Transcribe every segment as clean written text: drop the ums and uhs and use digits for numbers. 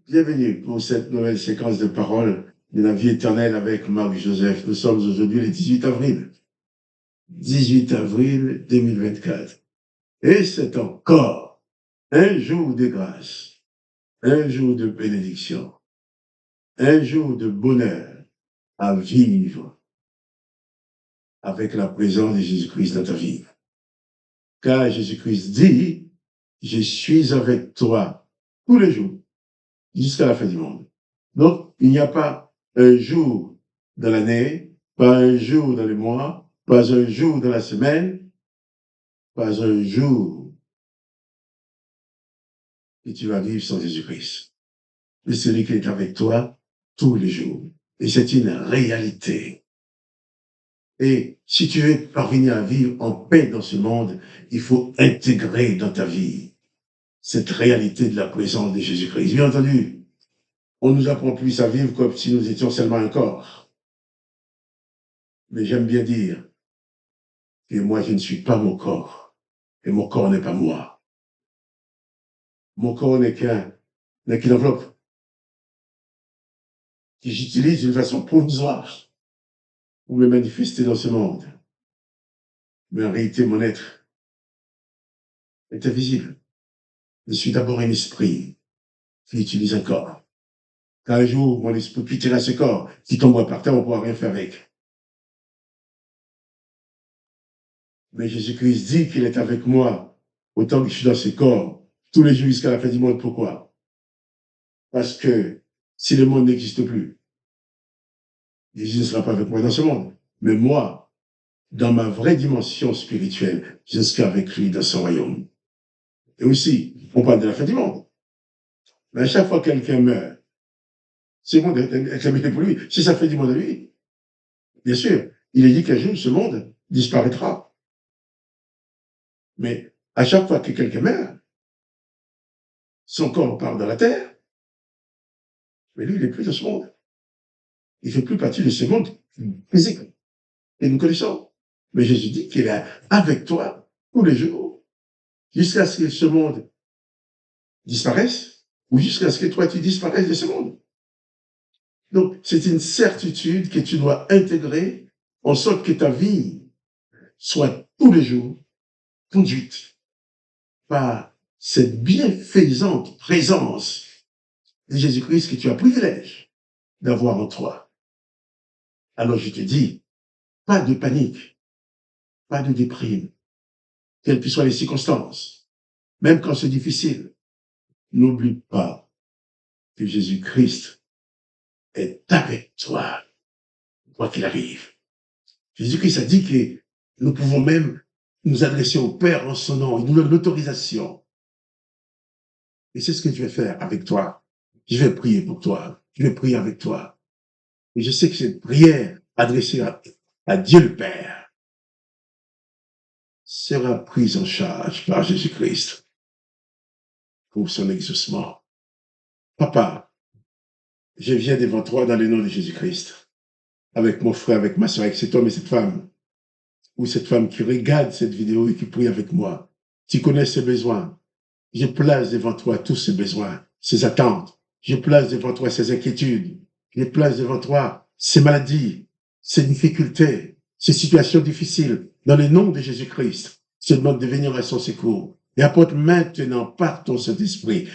Bienvenue pour cette nouvelle séquence de paroles de la vie éternelle avec Marc Joseph. Nous sommes aujourd'hui le 18 avril. 18 avril 2024. Et c'est encore un jour de grâce, un jour de bénédiction, un jour de bonheur à vivre avec la présence de Jésus-Christ dans ta vie. Car Jésus-Christ dit, je suis avec toi tous les jours jusqu'à la fin du monde. Donc, il n'y a pas un jour dans l'année, pas un jour dans le mois, pas un jour dans la semaine, pas un jour que tu vas vivre sans Jésus-Christ. C'est celui qui est avec toi tous les jours. Et c'est une réalité. Et si tu veux parvenir à vivre en paix dans ce monde, il faut intégrer dans ta vie cette réalité de la présence de Jésus-Christ. Bien entendu, on nous apprend plus à vivre comme si nous étions seulement un corps. Mais j'aime bien dire que moi, je ne suis pas mon corps. Et mon corps n'est pas moi. Mon corps n'est qu'une enveloppe que j'utilise d'une façon provisoire pour me manifester dans ce monde. Mais en réalité, mon être est invisible. Je suis d'abord un esprit qui utilise un corps. Quand un jour, mon esprit quittera ce corps, qui tombera par terre, on ne pourra rien faire avec. Mais Jésus-Christ dit qu'il est avec moi autant que je suis dans ce corps, tous les jours jusqu'à la fin du monde. Pourquoi? Parce que si le monde n'existe plus, Jésus ne sera pas avec moi dans ce monde. Mais moi, dans ma vraie dimension spirituelle, je serai avec lui dans son royaume. Et aussi, on parle de la fin du monde. Mais à chaque fois que quelqu'un meurt, ce monde est terminé pour lui. Si ça fait du monde à lui, bien sûr, il est dit qu'un jour, ce monde disparaîtra. Mais à chaque fois que quelqu'un meurt, son corps part dans la terre, mais lui, il n'est plus dans ce monde. Il ne fait plus partie de ce monde physique que nous connaissons. Mais Jésus dit qu'il est avec toi tous les jours, jusqu'à ce que ce monde disparaisse, ou jusqu'à ce que toi, tu disparaisses de ce monde. Donc, c'est une certitude que tu dois intégrer en sorte que ta vie soit tous les jours conduite par cette bienfaisante présence de Jésus-Christ que tu as privilège d'avoir en toi. Alors je te dis, pas de panique, pas de déprime, quelles que soient les circonstances, même quand c'est difficile. N'oublie pas que Jésus-Christ est avec toi, quoi qu'il arrive. Jésus-Christ a dit que nous pouvons même nous adresser au Père en son nom. Il nous donne l'autorisation. Et c'est ce que je vais faire avec toi. Je vais prier pour toi. Je vais prier avec toi. Et je sais que cette prière adressée à Dieu le Père sera prise en charge par Jésus-Christ pour son exaucement. Papa, je viens devant toi dans le nom de Jésus-Christ, avec mon frère, avec ma soeur, avec cet homme et cette femme, ou cette femme qui regarde cette vidéo et qui prie avec moi. Tu connais ses besoins. Je place devant toi tous ses besoins, ses attentes. Je place devant toi ses inquiétudes. Je place devant toi ses maladies, ses difficultés, ses situations difficiles. Dans le nom de Jésus-Christ, je demande de venir à son secours. Et apporte maintenant par ton Saint-Esprit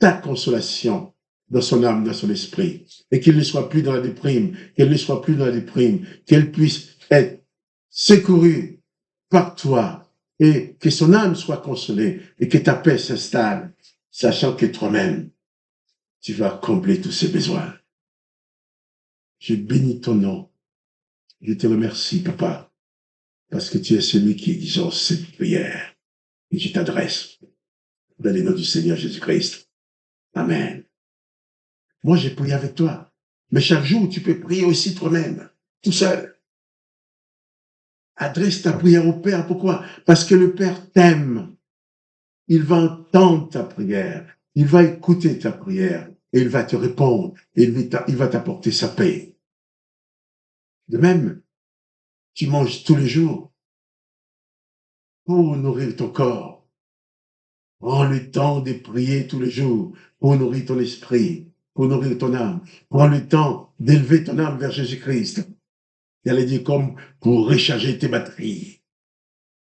ta consolation dans son âme, dans son esprit. Et qu'il ne soit plus dans la déprime, qu'elle ne soit plus dans la déprime, qu'elle puisse être secourue par toi, et que son âme soit consolée et que ta paix s'installe, sachant que toi-même, tu vas combler tous ses besoins. Je bénis ton nom. Je te remercie, Papa, parce que tu es celui qui exauce cette prière. Et je t'adresse dans le nom du Seigneur Jésus-Christ. Amen. Moi, j'ai prié avec toi. Mais chaque jour, tu peux prier aussi toi-même, tout seul. Adresse ta prière au Père. Pourquoi? Parce que le Père t'aime. Il va entendre ta prière. Il va écouter ta prière. Et il va te répondre. Et il va t'apporter sa paix. De même, tu manges tous les jours pour nourrir ton corps. Prends le temps de prier tous les jours pour nourrir ton esprit, pour nourrir ton âme. Prends le temps d'élever ton âme vers Jésus-Christ. Il allait dire comme pour recharger tes batteries.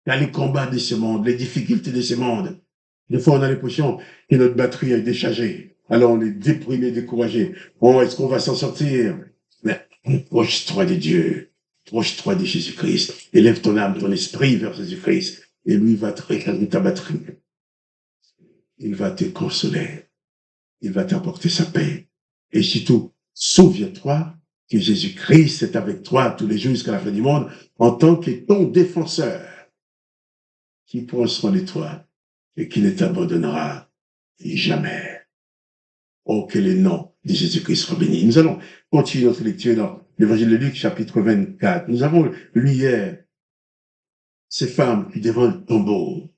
Dans les combats de ce monde, les difficultés de ce monde. Des fois, on a l'impression que notre batterie est déchargée. Alors, on est déprimé, découragé. Bon, est-ce qu'on va s'en sortir? Mais proche-toi de Dieu. Proche-toi de Jésus-Christ. Élève ton âme, ton esprit vers Jésus-Christ. Et lui va te recharger ta batterie. Il va te consoler. Il va t'apporter sa paix. Et surtout, souviens-toi que Jésus-Christ est avec toi tous les jours jusqu'à la fin du monde en tant que ton défenseur qui prend soin de toi et qui ne t'abandonnera jamais. Oh, que le nom de Jésus-Christ soit béni. Nous allons continuer notre lecture dans l'évangile de Luc, chapitre 24. Nous avons lu hier ces femmes qui, devant le tombeau,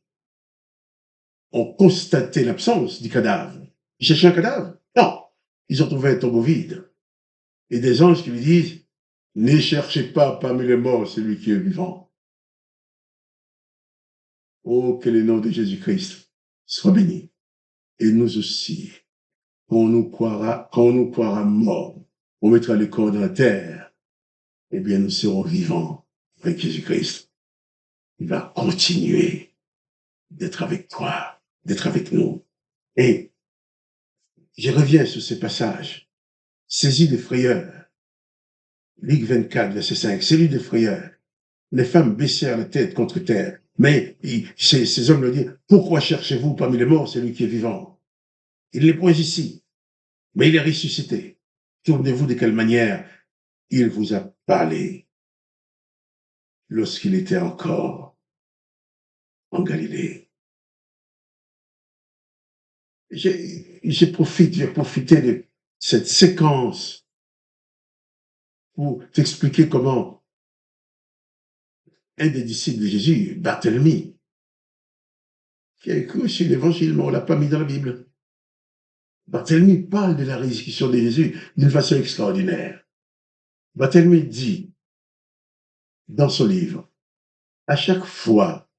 ont constaté l'absence du cadavre. Ils cherchaient un cadavre? Non. Ils ont trouvé un tombeau vide. Et des anges qui lui disent, ne cherchez pas parmi les morts celui qui est vivant. Oh, que le nom de Jésus-Christ soit béni. Et nous aussi, quand on nous croira morts, on mettra le corps dans la terre, eh bien, nous serons vivants avec Jésus-Christ. Il va continuer d'être avec toi, d'être avec nous. Et je reviens sur ces passages. Saisi de frayeur. Luc 24, verset 5. Saisi de frayeur. Les femmes baissèrent la tête contre terre. Mais ces hommes leur dirent, pourquoi cherchez-vous parmi les morts celui qui est vivant? Il n'est point ici, mais il est ressuscité. Tournez-vous de quelle manière il vous a parlé lorsqu'il était encore en Galilée. J'ai profité de cette séquence pour t'expliquer comment un des disciples de Jésus, Barthélemy, qui a écrit aussi l'évangile, mais on ne l'a pas mis dans la Bible. Barthélemy parle de la résurrection de Jésus d'une façon extraordinaire. Barthélemy dit dans son livre, à chaque fois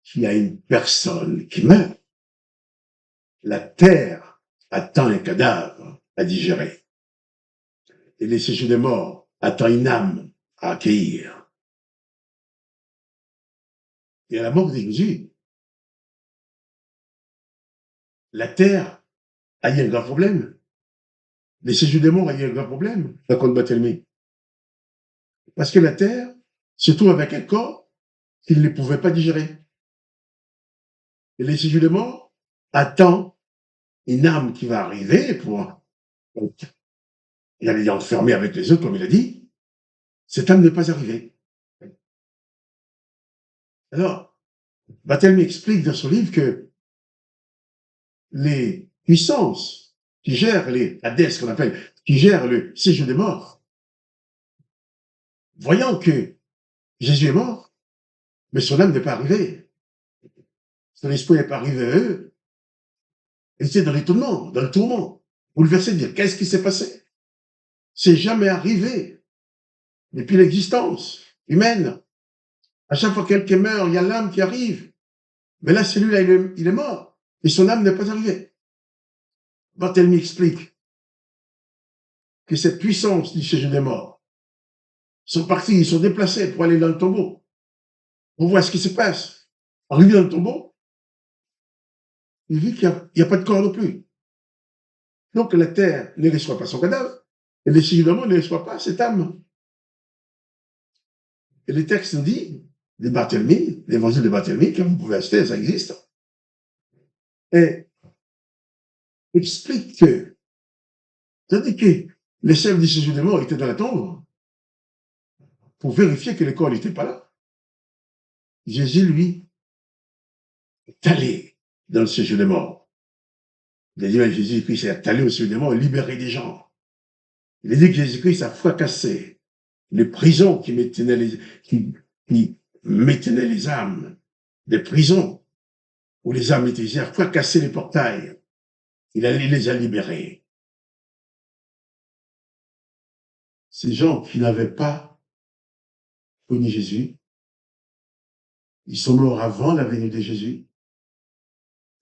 qu'il y a une personne qui meurt, la terre attend un cadavre à digérer. Et le séjour des morts attend une âme à accueillir. Et à la mort de Jésus, la terre a eu un grand problème. Le séjour des morts a eu un grand problème, raconte Barthélemy. Parce que la terre se trouve avec un corps qu'il ne pouvait pas digérer. Et le séjour des morts attend une âme qui va arriver pour, il allait enfermer avec les autres, comme il a dit. Cette âme n'est pas arrivée. Alors, Barthélemy explique dans son livre que les puissances qui gèrent les Hadès, qu'on appelle, qui gèrent le séjour des morts, voyant que Jésus est mort, mais son âme n'est pas arrivée. Son esprit n'est pas arrivé à eux. Ils étaient dans l'étonnement, dans le tourment, bouleversés de dire, qu'est-ce qui s'est passé? C'est jamais arrivé depuis l'existence humaine. À chaque fois que quelqu'un meurt, il y a l'âme qui arrive. Mais là, celui-là, il est mort. Et son âme n'est pas arrivée. Barthélemy explique que cette puissance du séjour des morts sont partis, ils sont déplacés pour aller dans le tombeau. On voit ce qui se passe. Arrivé dans le tombeau, il vit qu'il n'y a pas de corps non plus. Donc la terre ne reçoit pas son cadavre, et le séjour des morts ne reçoit pas cette âme. Et le texte nous dit, de Barthélemy, l'évangile de Barthélemy, que vous pouvez acheter, ça existe, et explique que, tandis que les chefs du séjour des morts étaient dans la tombe, pour vérifier que le corps n'était pas là, Jésus, lui, est allé dans le séjour des morts. Il a dit, mais Jésus-Christ est allé au séjour des morts et libéré des gens. Il a dit que Jésus-Christ a fracassé les prisons qui maintenaient les âmes, des prisons où les âmes étaient, il a fracassé les portails. Il les a libérés. Ces gens qui n'avaient pas connu Jésus, ils sont morts avant la venue de Jésus.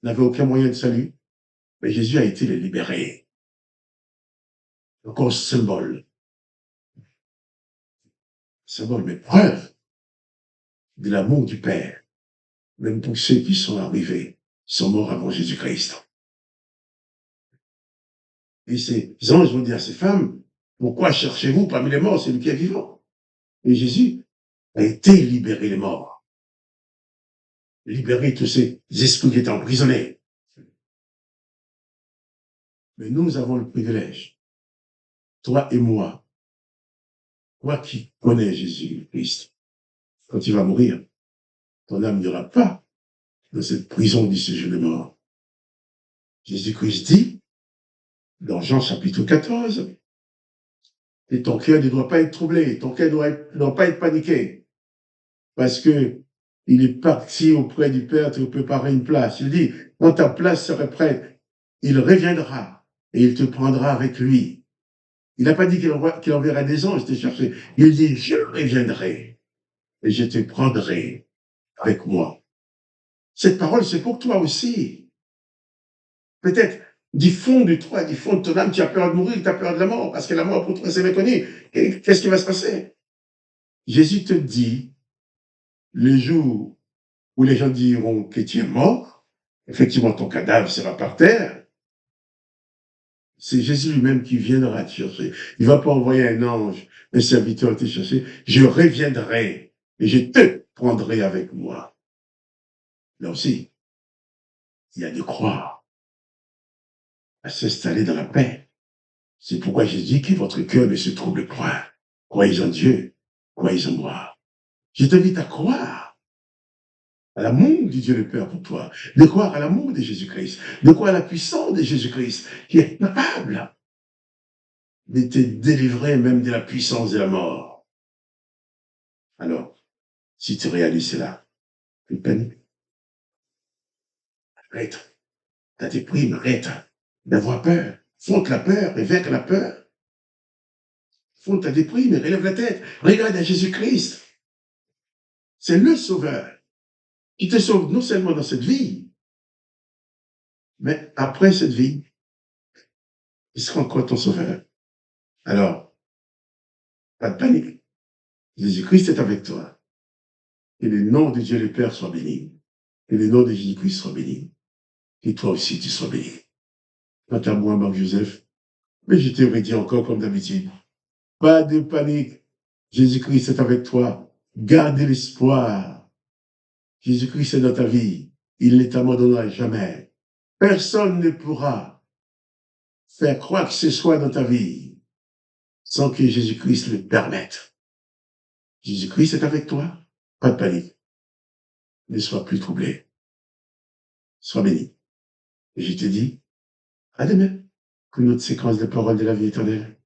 n'avaient aucun moyen de salut, mais Jésus a été les libérer. Encore symbole, mais preuve de l'amour du Père, même pour ceux qui sont arrivés, sont morts avant Jésus-Christ. Et ces anges vont dire à ces femmes, pourquoi cherchez-vous parmi les morts celui qui est vivant? Et Jésus a été libéré les morts, libéré tous ces esprits qui étaient emprisonnés. Mais nous avons le privilège, toi et moi, toi qui connais Jésus-Christ, quand il va mourir, ton âme n'ira pas dans cette prison du séjour de mort. Jésus-Christ dit, dans Jean chapitre 14, et ton cœur ne doit pas être troublé, ton cœur ne doit pas être paniqué, parce que il est parti auprès du Père te préparer une place. Il dit, quand ta place serait prête, il reviendra et il te prendra avec lui. Il n'a pas dit qu'il enverra des anges te chercher. Il dit, je reviendrai et je te prendrai avec moi. Cette parole, c'est pour toi aussi. Peut-être du fond de toi, du fond de ton âme, tu as peur de mourir, tu as peur de la mort, parce que la mort pour toi, c'est méconnu. Qu'est-ce qui va se passer? Jésus te dit, le jour où les gens diront que tu es mort, effectivement, ton cadavre sera par terre. C'est Jésus lui-même qui viendra te chercher. Il ne va pas envoyer un ange, un serviteur te chercher. Je reviendrai et je te prendrai avec moi. Là aussi, il y a de croire à s'installer dans la paix. C'est pourquoi Jésus dit que votre cœur ne se trouble point. Croyez en Dieu, croyez en moi. Je t'invite à croire à l'amour du Dieu le Père pour toi, de croire à l'amour de Jésus-Christ, de croire à la puissance de Jésus-Christ, qui est capable de te délivrer même de la puissance de la mort. Alors, si tu réalises cela, tu paniques. Arrête. T'as des primes, arrête d'avoir peur. Fonte la peur et vaincre la peur. Fonte ta déprime et relève la tête. Regarde à Jésus-Christ. C'est le Sauveur qui te sauve non seulement dans cette vie, mais après cette vie, il sera encore ton Sauveur. Alors, pas de panique. Jésus-Christ est avec toi. Et le nom de Dieu le Père soit béni. Et le nom de Jésus-Christ soit béni. Et toi aussi, tu sois béni. Quant à moi, Marc-Joseph, mais je te redis encore comme d'habitude, pas de panique. Jésus-Christ est avec toi. Garde l'espoir. Jésus-Christ est dans ta vie. Il ne t'abandonnera jamais. Personne ne pourra faire quoi que ce soit dans ta vie sans que Jésus-Christ le permette. Jésus-Christ est avec toi. Pas de panique. Ne sois plus troublé. Sois béni. Et je te dis, à demain pour une autre séquence de paroles de la vie éternelle.